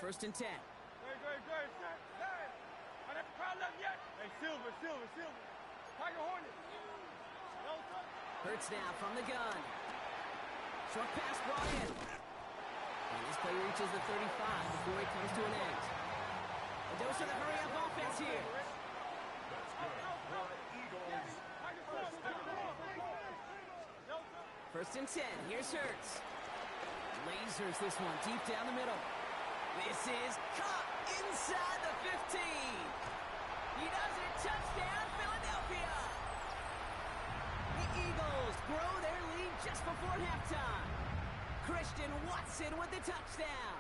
first and 10. Good. Hey, I never crowd left yet. Hey, Silver. Tiger Hornet. Hurts now from the gun. Short pass brought in. And this play reaches the 35 before it comes to an end. A dose of the hurry-up offense here. First and 10. Here's Hurts. Lasers this one deep down the middle. This is caught inside the 15. He does it. Touchdown, Philadelphia. The Eagles grow their lead just before halftime. Christian Watson with the touchdown.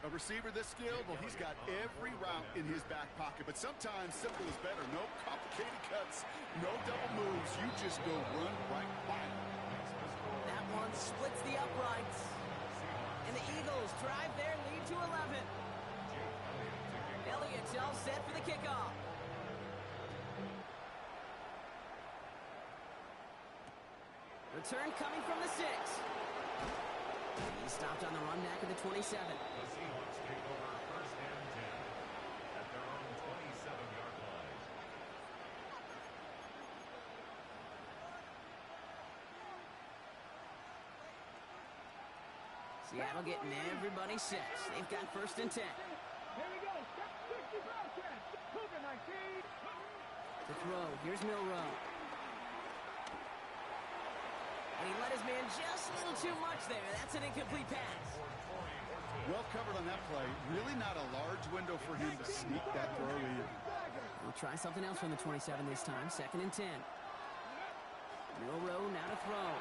A receiver this skilled, well, he's got every route in his back pocket. But sometimes simple is better. No complicated cuts, no double moves. You just go run right by him. That one splits the uprights. And the Eagles drive their lead to 11. Elliott's all set for the kickoff. Return coming from the 6. He's stopped on the run back at the 27. The Seahawks take over first and 10 at their own 27-yard line. Seattle getting everybody set. They've got first and 10. Here we go. 60 broadcast. Cougar 19. To throw. Here's Milroe. And he let his man just a little too much there. That's an incomplete pass. Well covered on that play. Really not a large window for him to sneak that throw in. We'll try something else from the 27 this time. Second and 10. Milroe now to throw.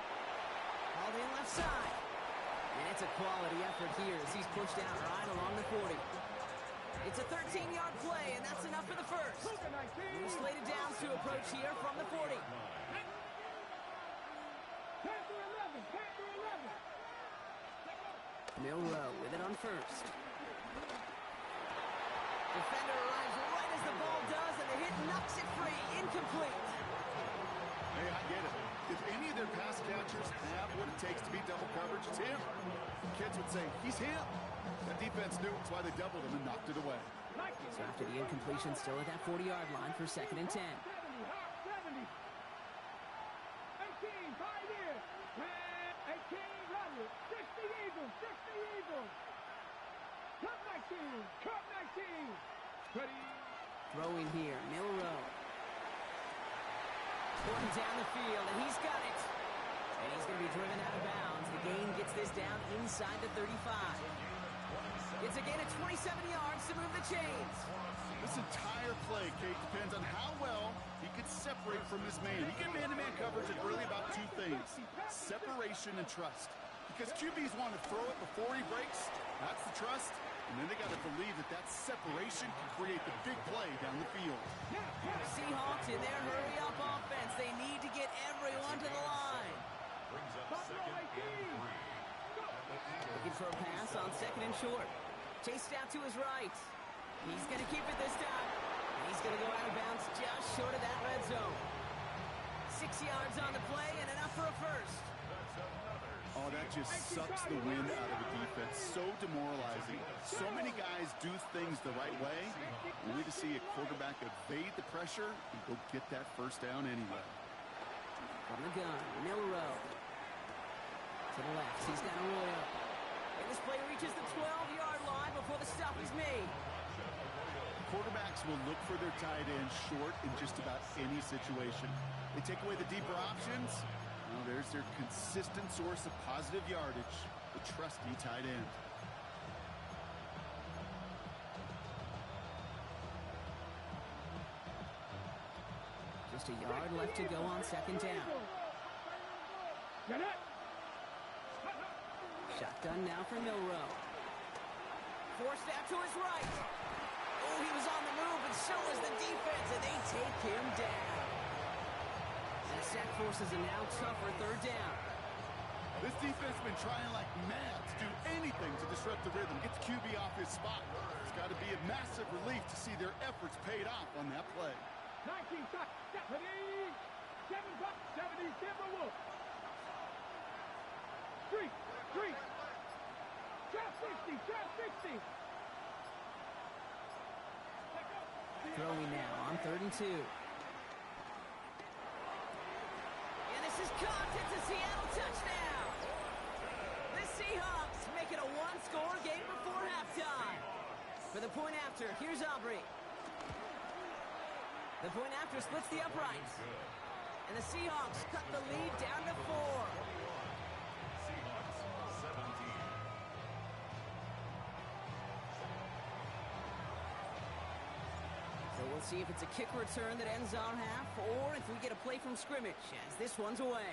Called in left side. And it's a quality effort here as he's pushed out right along the 40. It's a 13-yard play, and that's enough for the first. Little slated downs to approach here from the 40. Milroe with it on first. Defender arrives right as the ball does, and the hit knocks it free. Incomplete. Hey, I get it. If any of their pass catchers have what it takes to beat double coverage, it's him. Kids would say, he's him. That defense knew it's why they doubled him and knocked it away. So after the incompletion, still at that 40-yard line for second and 10. 70. 18, 5 years. 18, run it. 60 Eagles. Cut 19. Ready. Throwing here, Milroe. Going down the field, and he's got it. And he's going to be driven out of bounds. The gain gets this down inside the 35. It's a gain of 27 yards to move the chains. This entire play, Kate, depends on how well he can separate from his man. He can man-to-man coverage is really about two things, separation and trust. Because QBs want to throw it before he breaks, that's the trust. And then they got to believe that that separation can create the big play down the field. Seahawks in their hurry-up offense. They need to get everyone to the line. Brings up second and 3. Looking for a pass on second and short. Chased out to his right. He's going to keep it this time. He's going to go out of bounds just short of that red zone. 6 yards on the play and enough for a first. Oh, that just sucks the wind out of the defense. So demoralizing. So many guys do things the right way. We need to see a quarterback evade the pressure and go get that first down anyway. From the gun, Milroe. To the left, he's got Arroyo. And this play reaches the 12-yard line before the stop is made. Quarterbacks will look for their tight end short in just about any situation. They take away the deeper options. Well, there's their consistent source of positive yardage, the trusty tight end. Just a yard left to go on second down. Shotgun now for Milroe. Forced out to his right. Oh, he was on the move, and so was the defense, and they take him down. And a sack forces a now tougher third down. This defense has been trying like mad to do anything to disrupt the rhythm, get the QB off his spot. It's got to be a massive relief to see their efforts paid off on that play. 19 shots. 70. 70 Timberwolves. 3. Throwing now on 3rd and 2. And this is caught. It's a Seattle touchdown. The Seahawks make it a one-score game before halftime. For the point after, here's Aubrey. The point after splits the uprights. And the Seahawks cut the lead down to 4. Seahawks 17. So we'll see if it's a kick return that ends our half, or if we get a play from scrimmage, as this one's away.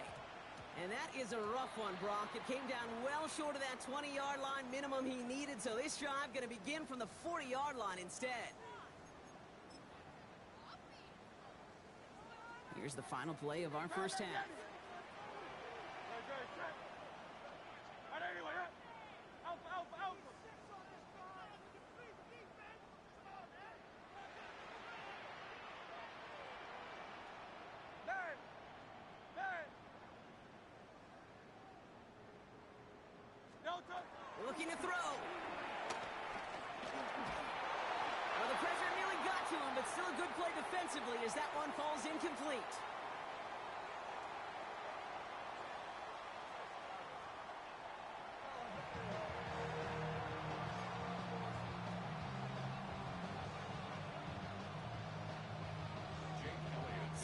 And that is a rough one, Brock. It came down well short of that 20-yard line minimum he needed, so this drive going to begin from the 40-yard line instead. Here's the final play of our first half. Looking to throw. Well, the pressure nearly got to him, but still a good play defensively as that one falls incomplete.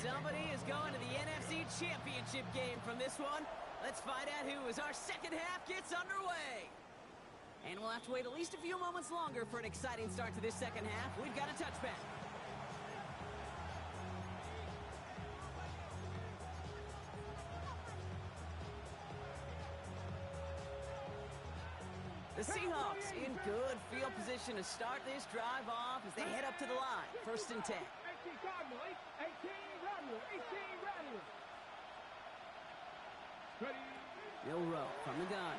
Somebody is going to the NFC Championship game from this one. Let's find out who, as our second half gets underway. And we'll have to wait at least a few moments longer for an exciting start to this second half. We've got a touchback. The Seahawks in good field position to start this drive off as they head up to the line. 1st and 10. 18 Cardinals. Milrow from the gun.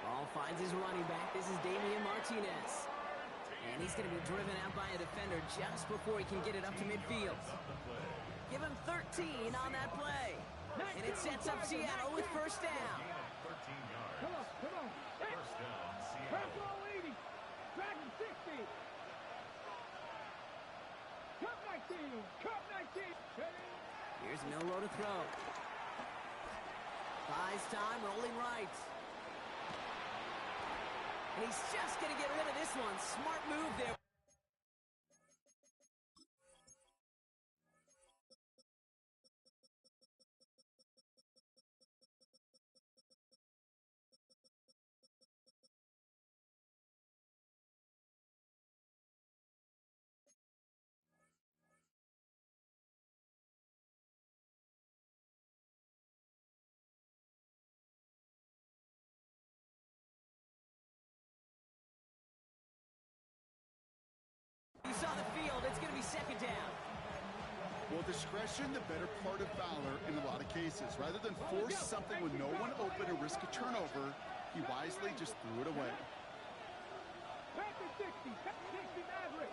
Ball finds his running back. This is Damian Martinez. And he's going to be driven out by a defender just before he can get it up to midfield. Give him 13 on that play. And it sets up Seattle with 1st down. 13 yards. Come on. First down, Seattle. Purple 80. Dragon 60. Cup 19. Here's Milrow to throw. Buys time, rolling right. And he's just going to get rid of this one. Smart move there. You saw the field. It's going to be 2nd down. Well, discretion, the better part of valor in a lot of cases. Rather than force something with no one open or risk a turnover, he wisely just threw it away. 60 Maverick.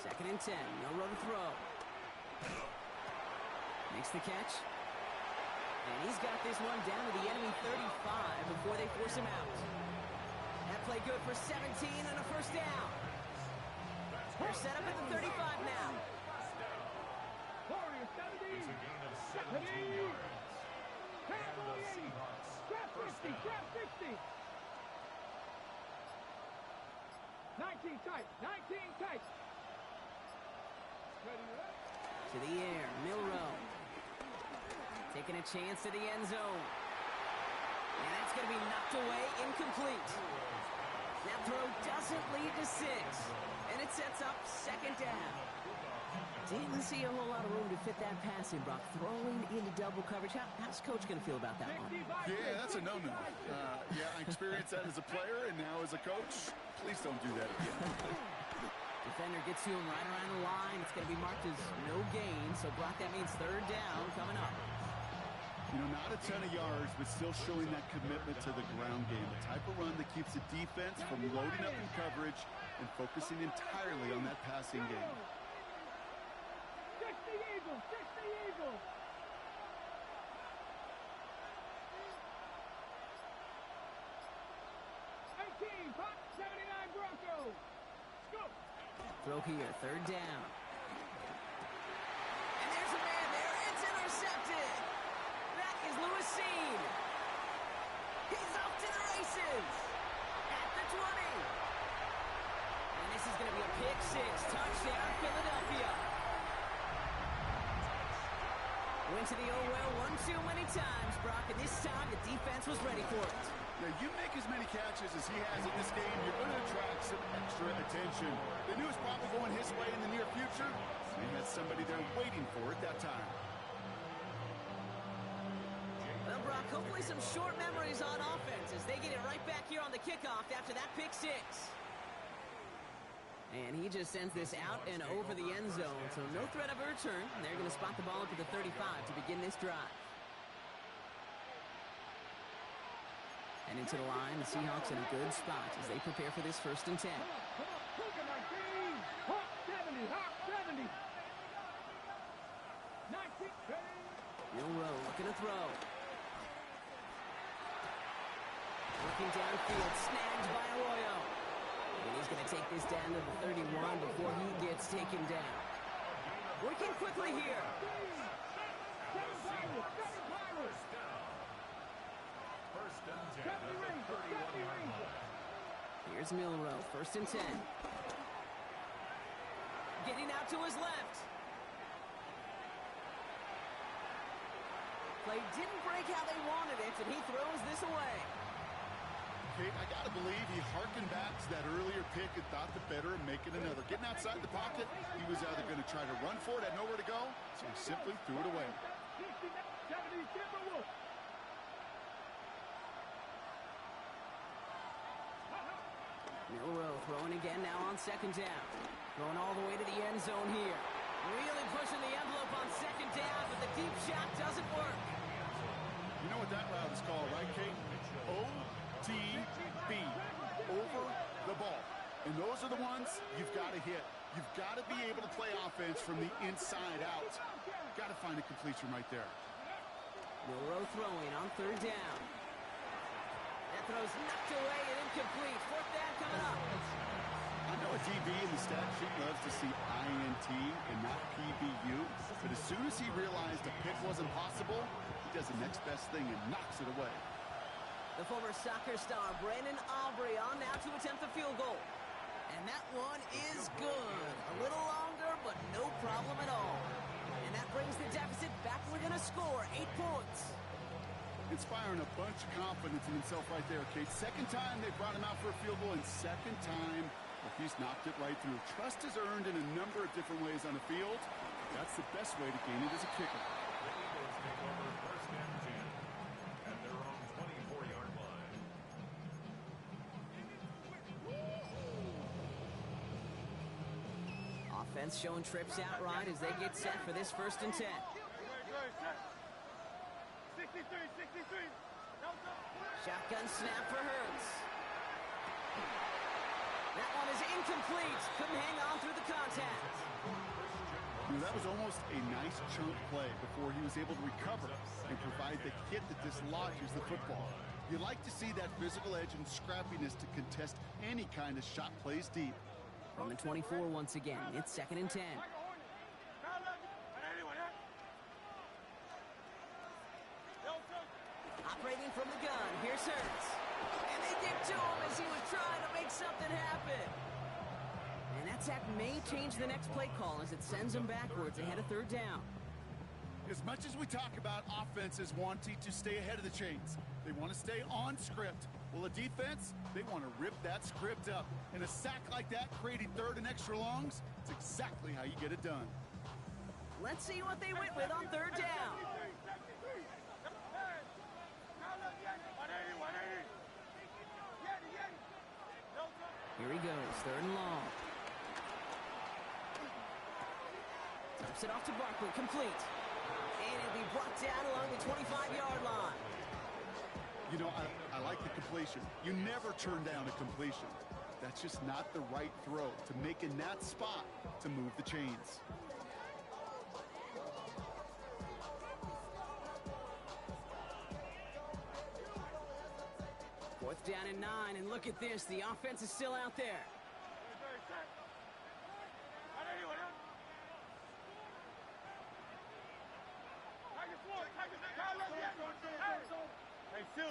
2nd and 10. Milrow to throw. Makes the catch. And he's got this one down to the enemy 35 before they force him out. That play good for 17 and a 1st down. They're set up at the 35 now. It's a gain of 17 yards. And the Seahawks. First down. 19 tight. To the air, Milrow. Taking a chance to the end zone. And that's going to be knocked away, incomplete. That throw doesn't lead to 6. And it sets up 2nd down. Didn't see a whole lot of room to fit that pass in, Brock. Throwing into double coverage. How's Coach going to feel about that one? Yeah, that's a no-no. Yeah, I experienced that as a player and now as a coach. Please don't do that again. Defender gets to him right around the line. It's going to be marked as no gain. So, Brock, that means 3rd down coming up. You know, not a ton of yards, but still showing that commitment to the ground game. The type of run that keeps the defense from loading up in coverage and focusing entirely on that passing game. 60 Eagles. Throw here, third down. And there's a man there. It's intercepted. That is Lewis Seen. He's off to the races. At the 20. And this is going to be a pick six. Touchdown, Philadelphia. Went to the oh well one too many times, Brock, and this time the defense was ready for it. Now, you make as many catches as he has in this game, you're going to attract some extra attention. They knew it was probably going his way in the near future. They had somebody there waiting for it that time. Well, Brock, hopefully some short memories on offense as they get it right back here on the kickoff after that pick six. And he just sends this out and over the end zone, so no threat of a return. They're going to spot the ball up at the 35 to begin this drive. And into the line, the Seahawks in a good spot as they prepare for this 1st and 10. Milroe looking to throw. Working downfield, snagged by Arroyo. And he's going to take this down to the 31 before he gets taken down. Working quickly here. First and 10 at the 31-yard line. Here's Milroe, 1st and 10. Getting out to his left. Play didn't break how they wanted it, and he throws this away. Okay, I got to believe he harkened back to that earlier pick and thought the better of making another. Getting outside the pocket, he was either going to try to run for it, had nowhere to go, so he simply threw it away. Milroe throwing again now on 2nd down. Throwing all the way to the end zone here. Really pushing the envelope on 2nd down, but the deep shot doesn't work. You know what that route is called, right, Kate? OTB, over the ball. And those are the ones you've got to hit. You've got to be able to play offense from the inside out. Got to find a completion right there. Milroe throwing on 3rd down. That throw's knocked away and incomplete. 4th down coming up. I know a DB in the stat sheet loves to see INT and not PBU, but as soon as he realized a pick wasn't possible, he does the next best thing and knocks it away. The former soccer star Brandon Aubrey on now to attempt the field goal. And that one is good. A little longer, but no problem at all. And that brings the deficit back within a score, 8 points. Inspiring a bunch of confidence in himself right there, Kate. 2nd time they brought him out for a field goal, and 2nd time, well, he's knocked it right through. Trust is earned in a number of different ways on the field. That's the best way to gain it as a kicker. The Eagles take over 1st and 10 at their own 24-yard line. Offense showing trips out right as they get set for this 1st and 10. 63. Shotgun snap for Hurts. That one is incomplete. Couldn't hang on through the contact. You know, that was almost a nice chunk play before he was able to recover and provide the hit that dislodges the football. You like to see that physical edge and scrappiness to contest any kind of shot plays deep. From the 24 once again, it's 2nd and 10. Operating from the gun, here's Hurts. And they get to him as he was trying to make something happen. And that sack may change the next play call as it sends him backwards ahead of 3rd down. As much as we talk about offenses wanting to stay ahead of the chains, they want to stay on script. Well, a defense, they want to rip that script up. And a sack like that, creating 3rd and extra longs, it's exactly how you get it done. Let's see what they went with on 3rd down. Here he goes, 3rd and long. Tips it off to Barkley, complete. And it'll be brought down along the 25-yard line. You know, I like the completion. You never turn down a completion. That's just not the right throw to make in that spot to move the chains. Fourth down and 9, and look at this. The offense is still out there.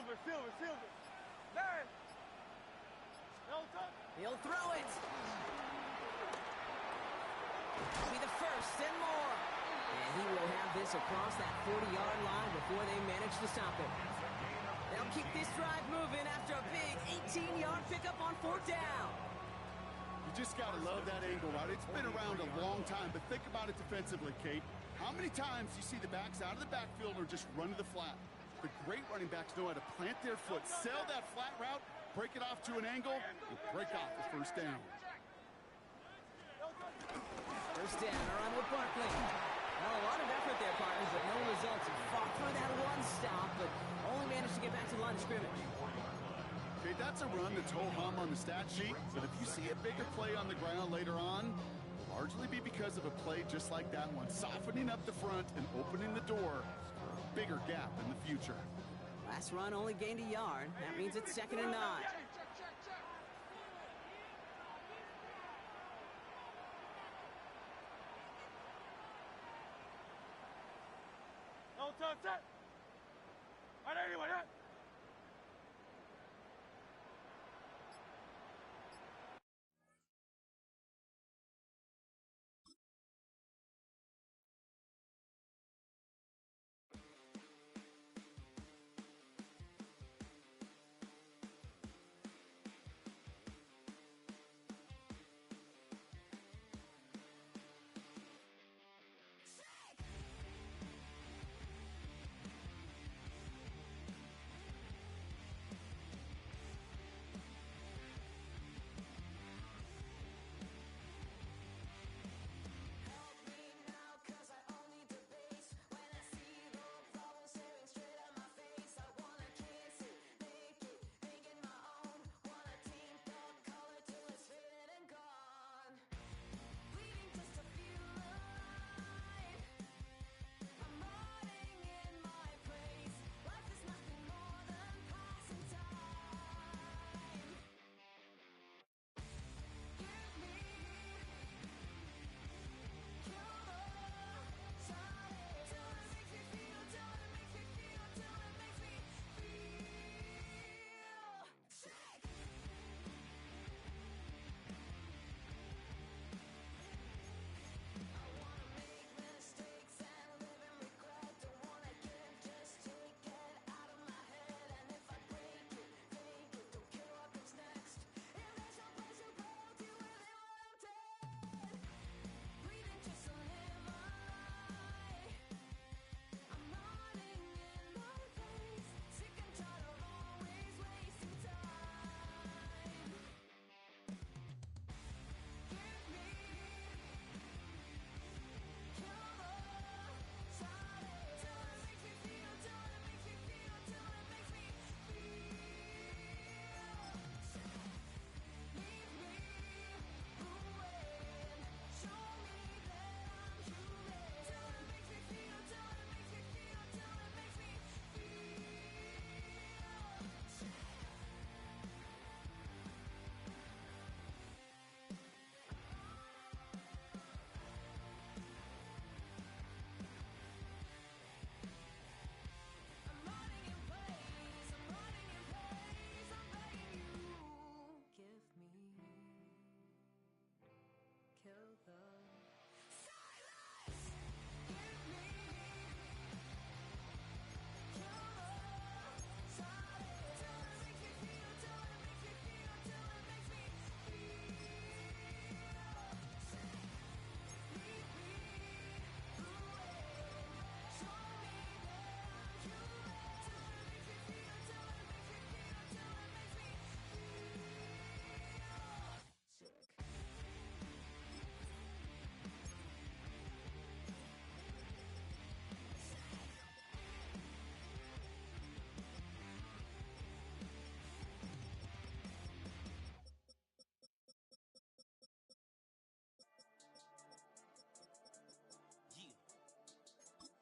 Silver, silver, silver. There. No touch. He'll throw it. Will be the first and more. And he will have this across that 40-yard line before they manage to stop him. They'll keep this drive moving after a big 18-yard pickup on 4th down. You just got to love that angle route. It's been around a long time, but think about it defensively, Kate. How many times do you see the backs out of the backfield or just run to the flat? The great running backs know how to plant their foot, sail that flat route, break it off to an angle, and break off the first down. First down, around with Barkley. Well, a lot of effort there, partners, but no results. He fought for that one stop, but only managed to get back to the line of scrimmage. Okay, that's a run that's ho-hum on the stat sheet, but if you see a bigger play on the ground later on, it'll largely be because of a play just like that one, softening up the front and opening the door for a bigger gap in the future. Last run only gained a yard. That means it's 2nd and 9. No touch. Set. All right, anyway, that.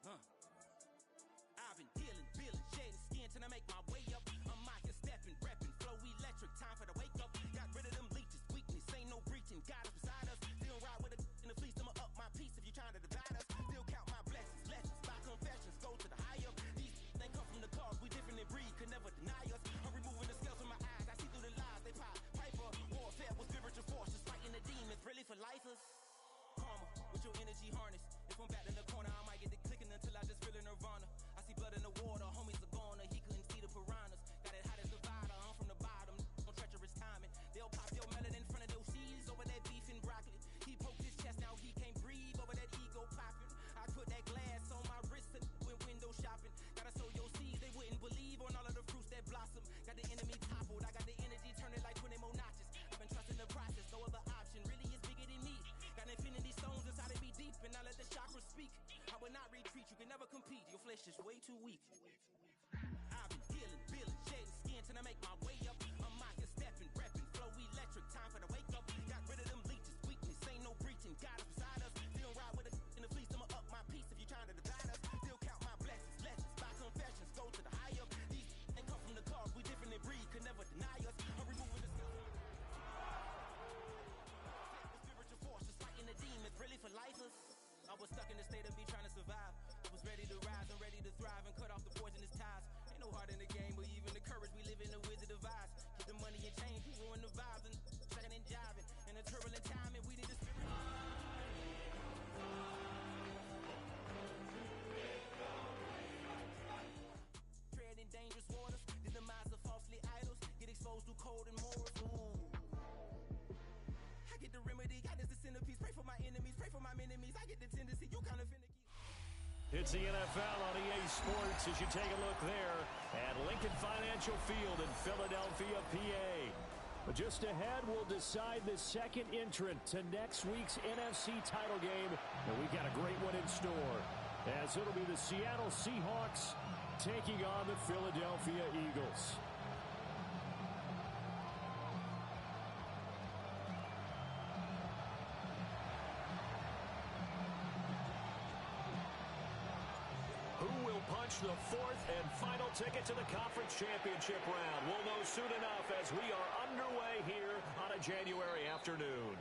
I've been dealing, feeling, shedding skin till I make my way up. I'm out here stepping, repping, flow electric, time for the wake up. Got rid of them leeches, weakness, ain't no breaching. God is beside us, still ride with a in the fleece. I'ma up my piece if you're trying to divide us. Still count my blessings, lessons, by confessions, go to the higher. These ain't come from the cars, we different in breed, could never deny till I make my way up. I'm out here stepping, repping, flow electric, time for the wake up. Got rid of them leeches, weakness, ain't no breaching, God is beside us. Still ride with a in the fleece, I'ma up my piece if you trying to divide us. Still count my blessings, lessons, by confessions, go to the high up. These ain't come from the cause, we different in breed, could never deny us. I'm removing the spiritual force, just fighting the demons, really for lifers. I was stuck in the state of me trying to survive. I was ready to rise and ready to thrive and cut off the poisonous ties. Ain't no heart in the game, but even the courage we live in the wizard of Oz. Get the money and change, we ruin the vibes and checking and jiving. In a turbulent time, and we need a spirit. Treading dangerous waters, the demise of falsely idols. Get exposed to cold and morals. Ooh. I get the remedy, God is the centerpiece. Pray for my enemies, pray for my enemies. I get the tendency, you kind of finicky. It's the NFL on EA Sports as you take a look there at Lincoln Financial Field in Philadelphia, PA. But just ahead, we'll decide the second entrant to next week's NFC title game. And we've got a great one in store, as it'll be the Seattle Seahawks taking on the Philadelphia Eagles. The fourth and final ticket to the conference championship round. We'll know soon enough as we are underway here on a January afternoon.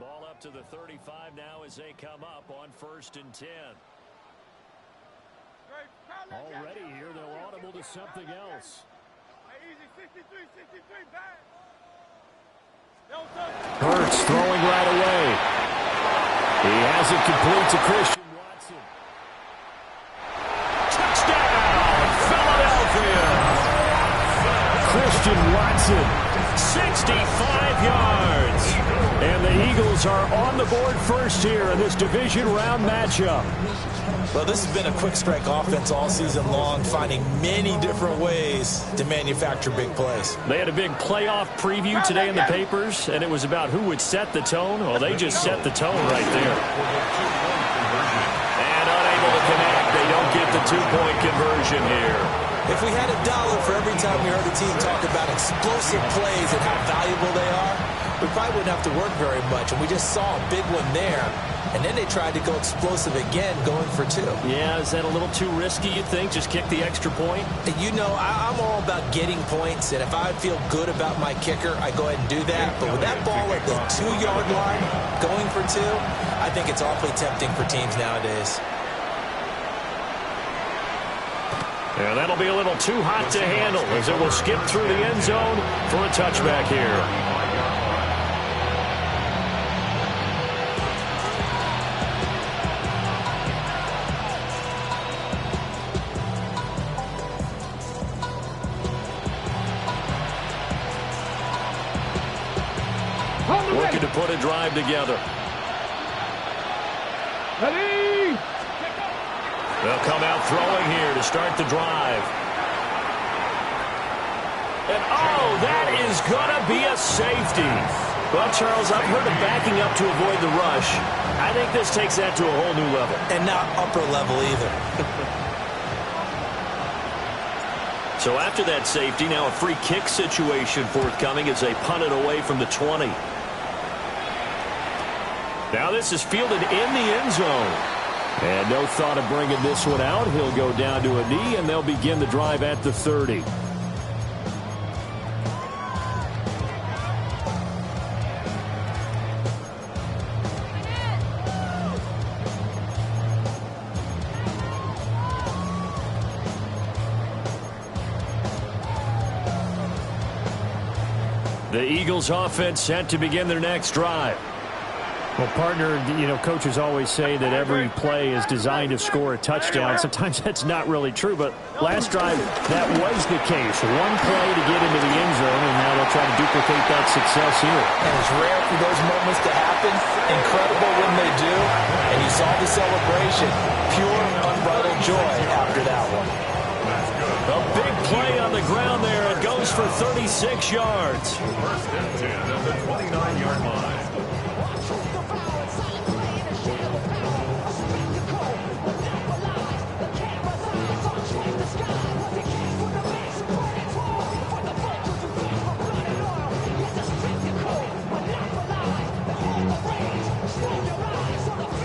Ball up to the 35 now as they come up on 1st and 10. Already here, they'll audible to something else. Hurts throwing right away. He has it complete to Christian Watson. Touchdown, Philadelphia! Christian Watson, 65 yards. And the Eagles are on the board first here in this division round matchup. Well, this has been a quick strike offense all season long, finding many different ways to manufacture big plays. They had a big playoff preview today in the papers, and it was about who would set the tone. Well, they just set the tone right there. And unable to connect. They don't get the two-point conversion here. If we had $1 for every time we heard a team talk about explosive plays and how valuable they are, we probably wouldn't have to work very much. And we just saw a big one there. And then they tried to go explosive again, going for 2. Yeah, is that a little too risky, you think? Just kick the extra point? You know, I'm all about getting points. And if I feel good about my kicker, I go ahead and do that. But with that ball at the 2-yard line, going for 2, I think it's awfully tempting for teams nowadays. Yeah, that'll be a little too hot to handle as it will skip through the end zone for a touchback here. Looking to put a drive together. Ready? They'll come out throwing here to start the drive. And, oh, that is going to be a safety. Well, Charles, I've heard of backing up to avoid the rush. I think this takes that to a whole new level. And not upper level either. So after that safety, now a free kick situation forthcoming as they punt it away from the 20. Now this is fielded in the end zone. And no thought of bringing this one out. He'll go down to a knee, and they'll begin the drive at the 30. The Eagles offense set to begin their next drive. Well, partner, you know, coaches always say that every play is designed to score a touchdown. Sometimes that's not really true, but last drive, that was the case. One play to get into the end zone, and now they'll try to duplicate that success here. And it's rare for those moments to happen. Incredible when they do. And you saw the celebration. Pure, unbridled joy after that one. A big play on the ground there. It goes for 36 yards. First and 10 at the 29-yard line.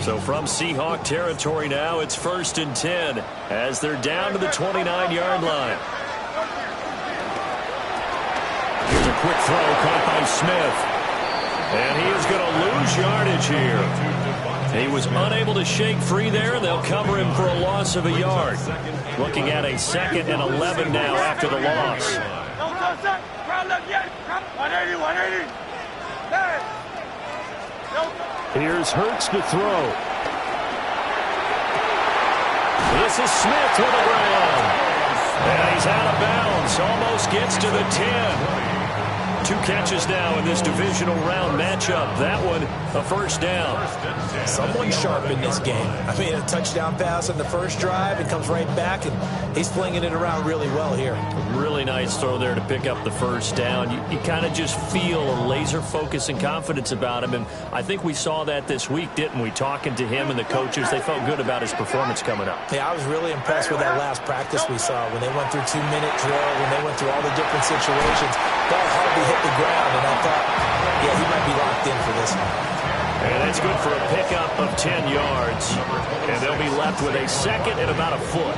So from Seahawk territory now, it's 1st and 10 as they're down to the 29-yard line. Here's a quick throw caught by Smith. And he is going to lose yardage here. He was unable to shake free there. They'll cover him for a loss of a yard. Looking at a 2nd and 11 now after the loss. Here's Hurts to throw. This is Smith with a grab. And he's out of bounds. Almost gets to the 10. 2 catches now in this divisional round matchup. That one, a first down. Someone sharp in this game. I mean, a touchdown pass on the first drive and comes right back, and he's flinging it around really well here. Really nice throw there to pick up the first down. You kind of just feel a laser focus and confidence about him, and I think we saw that this week, didn't we? Talking to him and the coaches, they felt good about his performance coming up. Yeah, I was really impressed with that last practice we saw when they went through 2-minute drill, when they went through all the different situations. Ball hardly hit the ground, and I thought, yeah, he might be locked in for this one. And that's good for a pickup of 10 yards. And they'll be left with a 2nd and about a foot.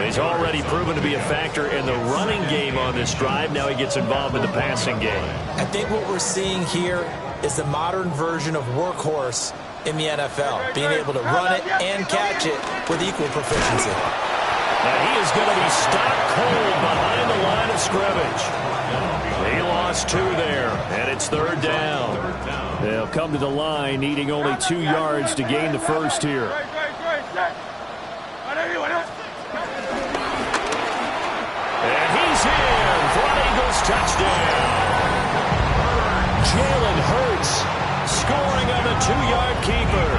He's already proven to be a factor in the running game on this drive. Now he gets involved in the passing game. I think what we're seeing here is the modern version of workhorse in the NFL, being able to run it and catch it with equal proficiency. Now he is going to be stopped cold behind the line of scrimmage. He lost 2 there, and it's 3rd down. They'll come to the line, needing only 2 yards to gain the first here. And he's in for an Eagles touchdown. Jalen Hurts scoring on the 2-yard keeper.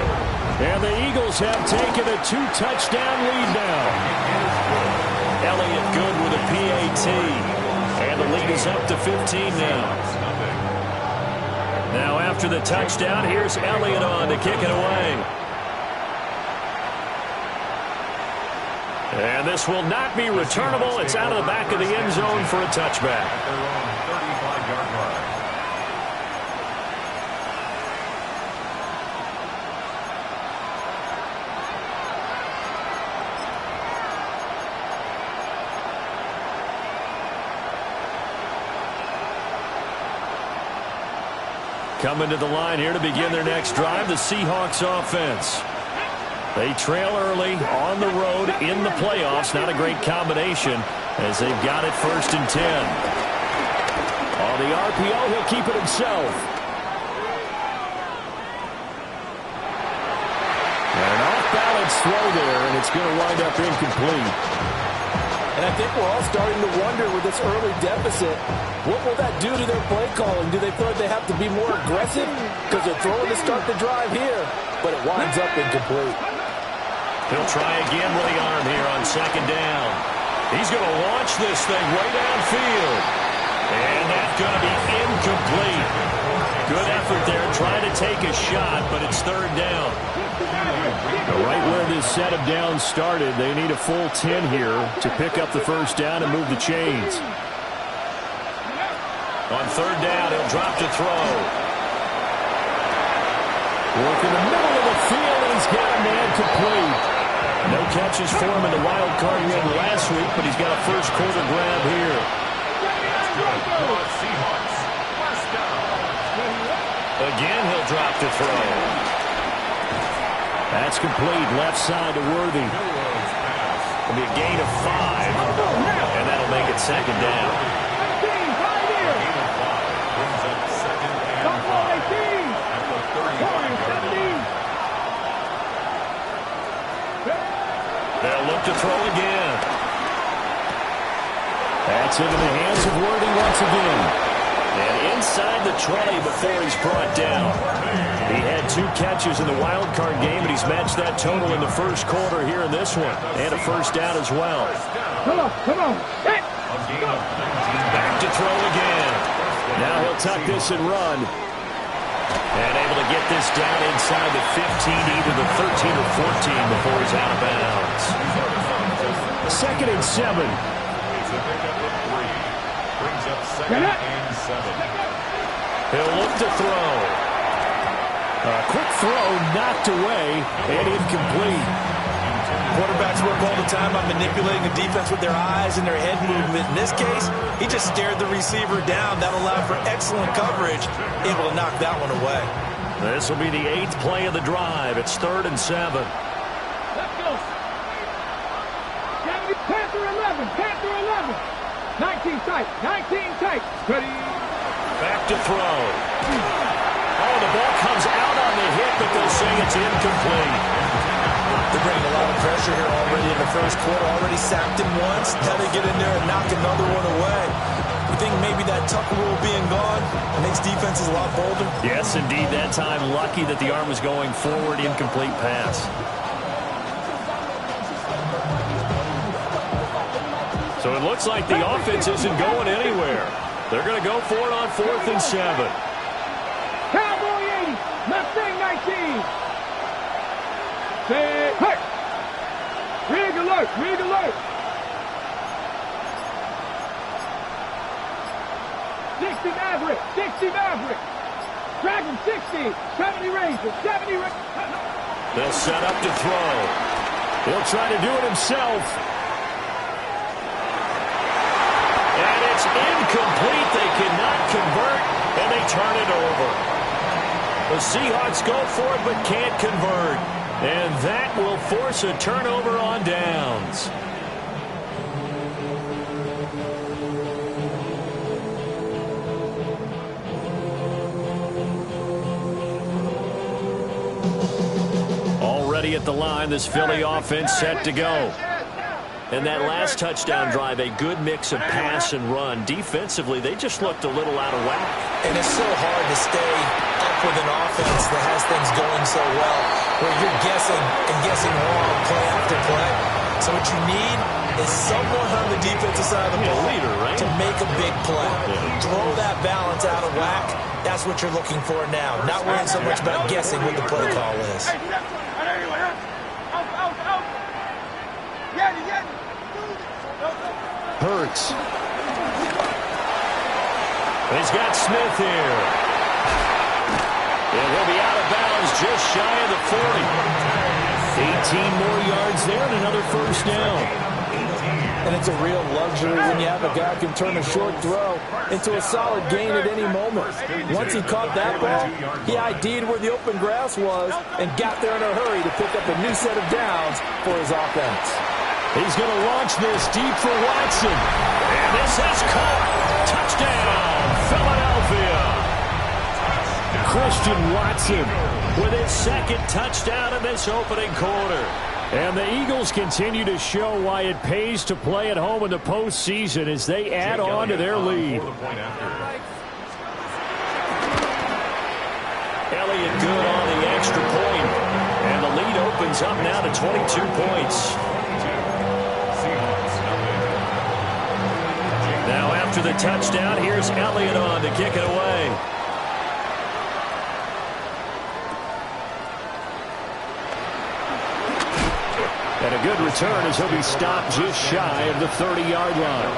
And the Eagles have taken a 2-touchdown lead now. Elliott good with a PAT. And the lead is up to 15 now. Now after the touchdown, here's Elliott on to kick it away. And this will not be returnable. It's out of the back of the end zone for a touchback. At their own 35-yard line. Coming to the line here to begin their next drive, the Seahawks offense. They trail early on the road in the playoffs. Not a great combination as they've got it 1st and 10. On the RPO, he'll keep it himself. An off-balance throw there, and it's going to wind up incomplete. And I think we're all starting to wonder with this early deficit, what will that do to their play calling? Do they feel like they have to be more aggressive? Because they're throwing to start the drive here, but it winds up incomplete. He'll try again with the arm here on 2nd down. He's going to launch this thing way downfield. And that's going to be incomplete. Good effort there, trying to take a shot, but it's 3rd down. Right where this set of downs started, they need a full 10 here to pick up the first down and move the chains. On 3rd down, he'll drop to throw. Work in the middle of the field, and he's got a man complete. No catches for him in the wild card win last week, but he's got a first quarter grab here. Again, he'll drop to throw. That's complete, left side to Worthy. It'll be a gain of 5, and that'll make it 2nd down. They'll look to throw again. That's into the hands of Worthy once again. And inside the 20 before he's brought down. He had 2 catches in the wild card game, and he's matched that total in the first quarter here in this one. And a first down as well. Come on. Hey. A gain of 19. Back to throw again. Now he'll tuck this and run. And able to get this down inside the 15, either the 13 or 14 before he's out of bounds. 2nd and 7. Brings up 2nd and 7. He'll look to throw. A quick throw knocked away and incomplete. Quarterbacks work all the time on manipulating the defense with their eyes and their head movement. In this case, he just stared the receiver down. That allowed for excellent coverage, able to knock that one away. This will be the 8th play of the drive. It's 3rd and 7. Let's go. Panther 11. Panther 11. 19 tight. 19 tight. Ready. Back to throw. Oh, the ball comes out on the hit, but they'll say it's incomplete. They're bringing a lot of pressure here already in the first quarter. Already sacked him once. Now they get in there and knock another one away. You think maybe that Tucker rule being gone makes defenses a lot bolder? Yes, indeed. That time, lucky that the arm was going forward. Incomplete pass. So it looks like the offense isn't going anywhere. They're going to go for it on 4th and 7. Cowboy 80. Mustang 19. Hey! Rig alert! Rig alert! 60 Maverick! 60 Maverick! Dragon 60! 70 Ranger! 70 Ranger! They'll set up to throw. He'll try to do it himself. And it's incomplete. They cannot convert, and they turn it over. The Seahawks go for it, but can't convert. And that will force a turnover on downs. Already at the line, this Philly offense set to go. And that last touchdown drive, a good mix of pass and run. Defensively, they just looked a little out of whack. And it's so hard to stay up with an offense that has things going so well, where you're guessing and guessing wrong play after play. So what you need is someone on the defensive side of the ball to make a big play. Throw that balance out of whack. That's what you're looking for now. Not worrying so much about guessing what the play call is. Hurts. He's got Smith here. And he'll be out of bounds just shy of the 40. 18 more yards there and another first down. And it's a real luxury when you have a guy who can turn a short throw into a solid gain at any moment. Once he caught that ball, he ID'd where the open grass was and got there in a hurry to pick up a new set of downs for his offense. He's going to launch this deep for Watson. And this is caught. Touchdown, Philadelphia. Christian Watson with his 2nd touchdown in this opening quarter. And the Eagles continue to show why it pays to play at home in the postseason as they add on to their lead. Elliott good on the extra point. And the lead opens up now to 22 points. Now after the touchdown, here's Elliott on to kick it away. And a good return as he'll be stopped just shy of the 30-yard line.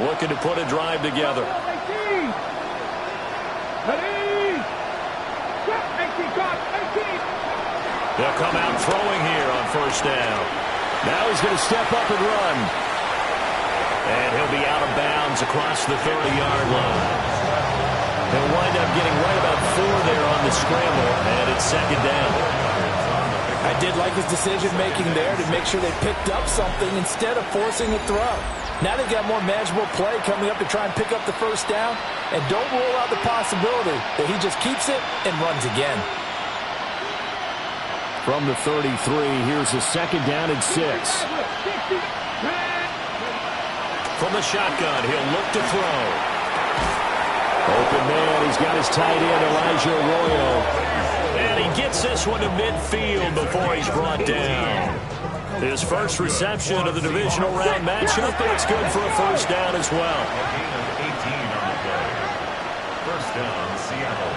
Looking to put a drive together. They'll come out throwing here on first down. Now he's going to step up and run. And he'll be out of bounds across the 30-yard line. He'll wind up getting right about 4 there on the scramble, and it's 2nd down. I did like his decision-making there to make sure they picked up something instead of forcing a throw. Now they've got more manageable play coming up to try and pick up the first down, and don't rule out the possibility that he just keeps it and runs again. From the 33, here's a 2nd down and 6. From the shotgun, he'll look to throw. Open man, he's got his tight end, Elijah Arroyo. And he gets this one to midfield before he's brought down. His first reception of the divisional round matchup, and it's good for a first down as well. A gain of 18 on the play. First down, Seattle.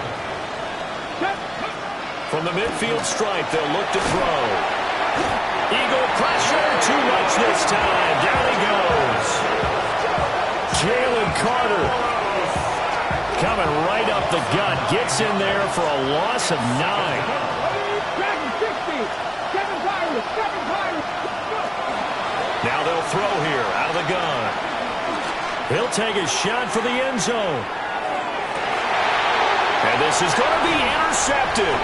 From the midfield stripe, they'll look to throw. Eagle pressure, too much this time. Down he goes. Jalen Carter coming right up the gut. Gets in there for a loss of 9. Dragon 60. 7 Pirates. 7 Pirates. Now they'll throw here out of the gun. He'll take a shot for the end zone. And this is going to be intercepted.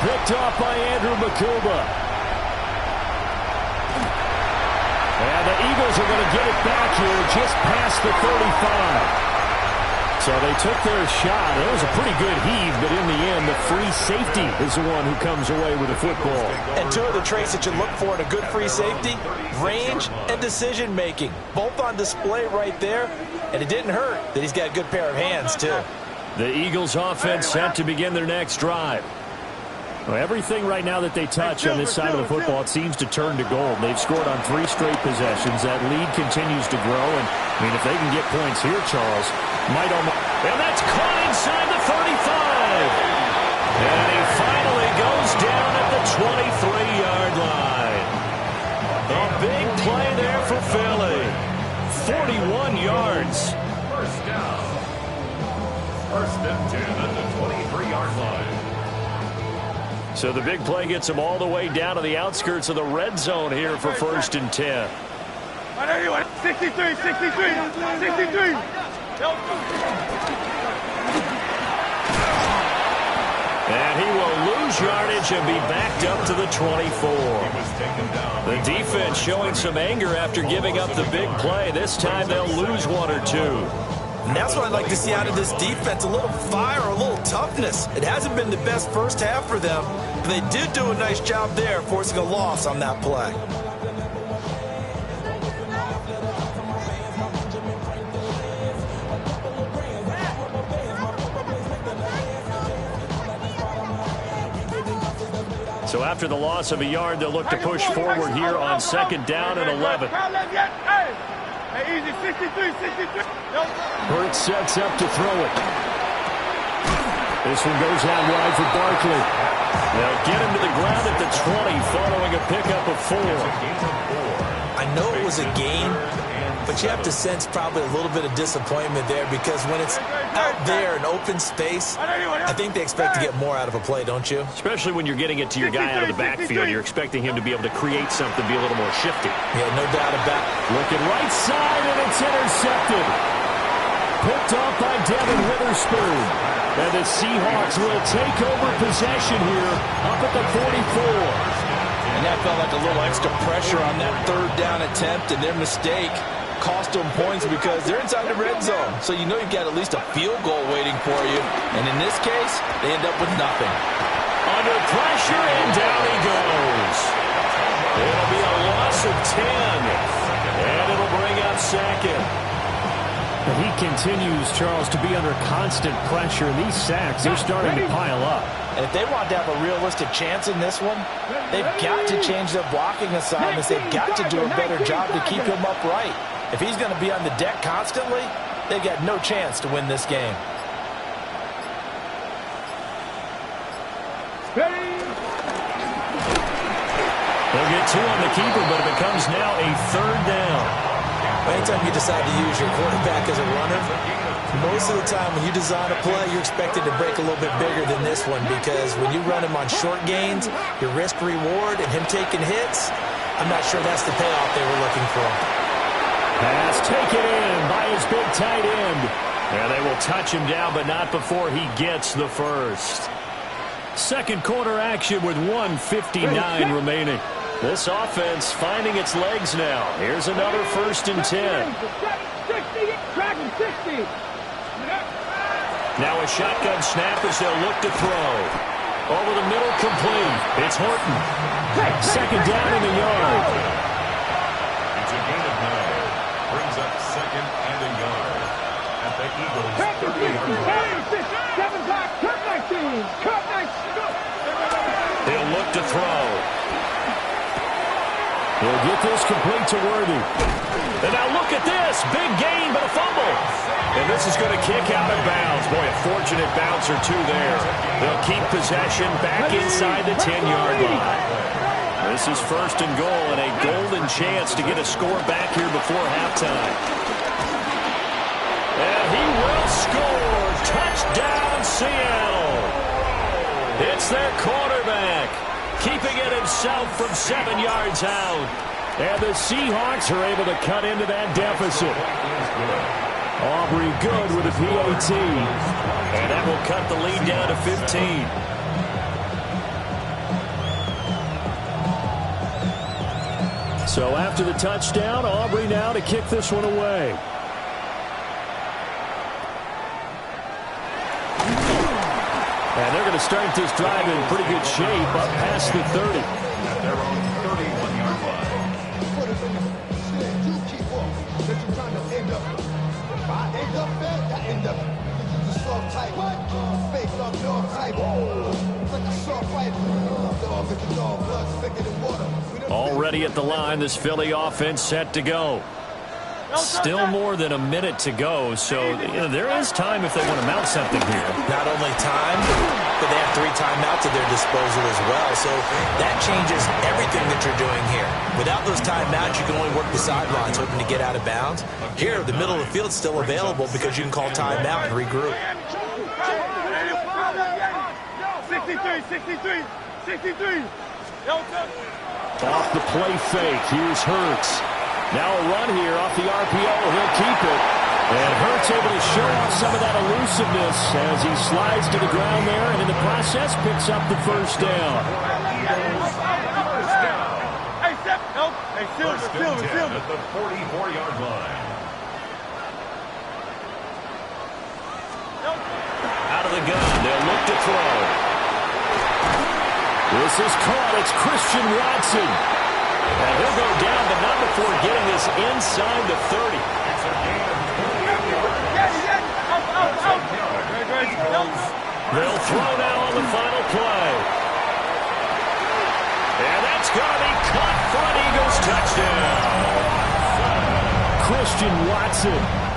Picked off by Andrew Makuba. And the Eagles are going to get it back here just past the 35. So they took their shot. It was a pretty good heave, but in the end, the free safety is the one who comes away with the football. And two of the traits that you look for in a good free safety, range and decision-making. Both on display right there, and it didn't hurt that he's got a good pair of hands, too. The Eagles offense set to begin their next drive. Well, everything right now that they touch on this side of the football, it seems to turn to gold. They've scored on 3 straight possessions. That lead continues to grow. And, I mean, if they can get points here, Charles, might almost... And that's caught inside the 35. And he finally goes down at the 23-yard line. A big play there for Philly. 41 yards. First down. First and 10 at the 23-yard line. So the big play gets him all the way down to the outskirts of the red zone here for first and 10. 63, 63, 63. And he will lose yardage and be backed up to the 24. The defense showing some anger after giving up the big play. This time they'll lose 1 or 2. And that's what I'd like to see out of this defense, a little fire, a little toughness. It hasn't been the best first half for them, but they did do a nice job there forcing a loss on that play. So after the loss of a yard, they'll look to push forward here on second down and 11. Hey, easy, 63, 63. Hurts sets up to throw it. This one goes out wide for Barkley. They'll get him to the ground at the 20 following a pickup of 4. I know it was a game, but you have to sense probably a little bit of disappointment there because when it's out there in open space, I think they expect to get more out of a play, don't you? Especially when you're getting it to your guy out of the backfield. You're expecting him to be able to create something, be a little more shifty. Yeah, no doubt about it. Looking right side, and it's intercepted. Picked off by Devin Witherspoon. And the Seahawks will take over possession here up at the 44. And that felt like a little extra pressure on that third down attempt, and their mistake cost them points because they're inside the red zone. So you know you've got at least a field goal waiting for you. And in this case, they end up with nothing. Under pressure, and down he goes. It'll be a loss of 10. And it'll bring up second. But he continues, Charles, to be under constant pressure. And these sacks, they're starting to pile up. And if they want to have a realistic chance in this one, they've got to change their blocking assignments. They've got to do a better job to keep him upright. If he's going to be on the deck constantly, they've got no chance to win this game. They'll get 2 on the keeper, but it becomes now a third down. Anytime you decide to use your quarterback as a runner, most of the time when you design a play, you're expected to break a little bit bigger than this one because when you run him on short gains, your risk-reward and him taking hits, I'm not sure that's the payoff they were looking for. Pass taken in by his big tight end. And they will touch him down, but not before he gets the first. Second quarter action with 1:59 remaining. This offense finding its legs now. Here's another first and 10. Dragon 60. Now a shotgun snap as they'll look to throw. Over the middle, complete. It's Horton. Second down in the yard. It's a gain of 9. Brings up second and a yard at the Eagles' 30-yard line. 7 back, cut 19. Cut 19. They'll get this complete to Worthy. And now look at this. Big gain, but a fumble. And this is going to kick out of bounds. Boy, a fortunate bounce or two there. They'll keep possession back inside the 10-yard line. This is first and goal and a golden chance to get a score back here before halftime. And he will score. Touchdown, Seattle. It's their quarterback, keeping it himself from 7 yards out. And the Seahawks are able to cut into that deficit. Aubrey good with a PAT. And that will cut the lead down to 15. So after the touchdown, Aubrey now to kick this one away. And they're going to start this drive in pretty good shape up past the 30. At their own 31-yard line. Already at the line, this Philly offense set to go. Still more than a minute to go, so there is time if they want to mount something here. Not only time, but they have 3 timeouts at their disposal as well. So that changes everything that you're doing here. Without those timeouts, you can only work the sidelines, hoping to get out of bounds. Here, the middle of the field is still available because you can call timeout and regroup. 63. Off the play fake, here's Hurts. Now a run here off the RPO. He'll keep it. And Hurts able to show off some of that elusiveness as he slides to the ground there, and in the process picks up the first down. Hey, Silver. At the 44-yard line. Out of the gun, they'll look to throw. This is caught. It's Christian Watson. And he'll go down, but not before getting this inside the 30. It's a gain of 28 yards. They'll throw now on the final play. And that's going to be caught for an Eagles touchdown. Christian Watson